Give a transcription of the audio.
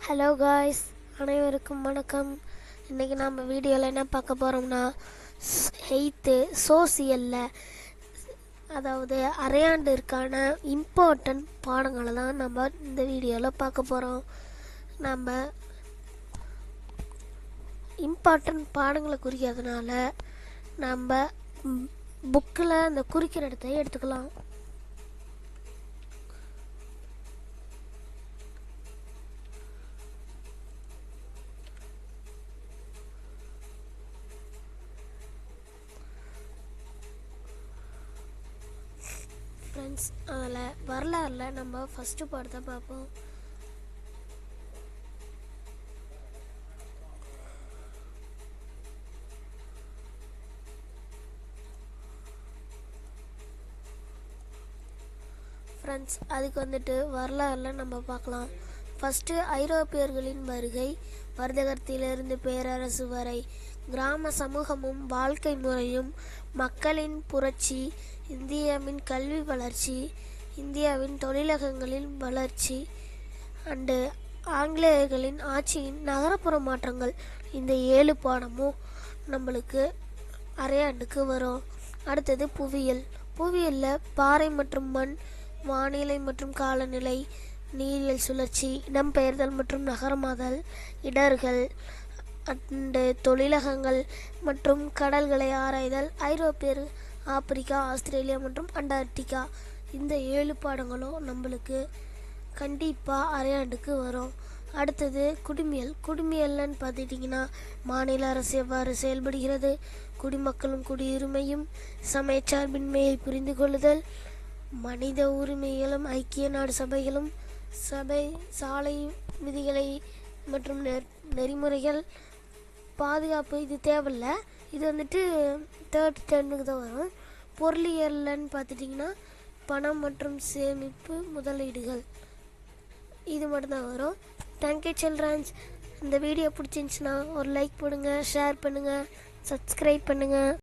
Hello guys, அனைவருக்கும் வணக்கம். இன்றைக்கி நம்ம வீடியோவில் என்ன பார்க்க போகிறோம்னா, 8th சோசியலில், அதாவது அரையாண்டிற்கான இம்பார்ட்டன்ட் பாடங்களை தான் நம்ம இந்த வீடியோவில் பார்க்க போகிறோம். நம்ம இம்பார்ட்டன்ட் பாடங்களை குறிக்கிறதுனால நம்ம புக்கில் அந்த குறிக்கிற இடத்தை எடுத்துக்கலாம். ஃப்ரெண்ட்ஸ், அதில் வரலாறில் நம்ம ஃபஸ்ட்டு பாடத்தை பார்ப்போம். ஃப்ரெண்ட்ஸ், அதுக்கு வந்துட்டு வரலாறில் நம்ம பார்க்கலாம். ஃபஸ்ட்டு ஐரோப்பியர்களின் வருகை, வர்த்தகத்திலிருந்து பேரரசு வரை, கிராம சமூகமும் வாழ்க்கை முறையும், மக்களின் புரட்சி, இந்தியாவின் கல்வி வளர்ச்சி, இந்தியாவின் தொழிலகங்களின் வளர்ச்சி அண்டு ஆங்கிலேயர்களின் ஆட்சியின் நகரப்புற மாற்றங்கள். இந்த 7 பாடமும் நம்மளுக்கு அரையாண்டுக்கு வரும். அடுத்தது புவியியல். புவியியலில் பாறை மற்றும் மண், வானிலை மற்றும் காலநிலை, நீரியல் சுழற்சி, இடம்பெயர்தல் மற்றும் நகரமாதல், இடர்கள் அண்டு தொழிலகங்கள் மற்றும் கடல்களை ஆராய்தல், ஐரோப்பியர், ஆப்பிரிக்கா, ஆஸ்திரேலியா மற்றும் அண்டார்டிகா. இந்த 7 பாடங்களும் நம்மளுக்கு கண்டிப்பாக அரையாண்டுக்கு வரும். அடுத்தது குடிமியல். குடிமியல்னு பார்த்துட்டிங்கன்னா, மாநில அரசு எவ்வாறு செயல்படுகிறது, குடிமக்களும் குடியுரிமையும், சமயச்சார்பின்மையை புரிந்து கொள்ளுதல், மனித உரிமைகளும் ஐக்கிய நாடு சபைகளும், சாலை விதிகளை மற்றும் நெறிமுறைகள், பாதுகாப்பு. இது தேவையில்லை, இது வந்துட்டு 3rd termக்கு தான் வரும். பொருளியல்னு பார்த்துட்டிங்கன்னா, பணம் மற்றும் சேமிப்பு முதலீடுகள். இது மட்டும்தான் வரும். Thank you children's. இந்த வீடியோ பிடிச்சிருந்துச்சுன்னா ஒரு லைக் போடுங்க, ஷேர் பண்ணுங்கள், சப்ஸ்கிரைப் பண்ணுங்கள்.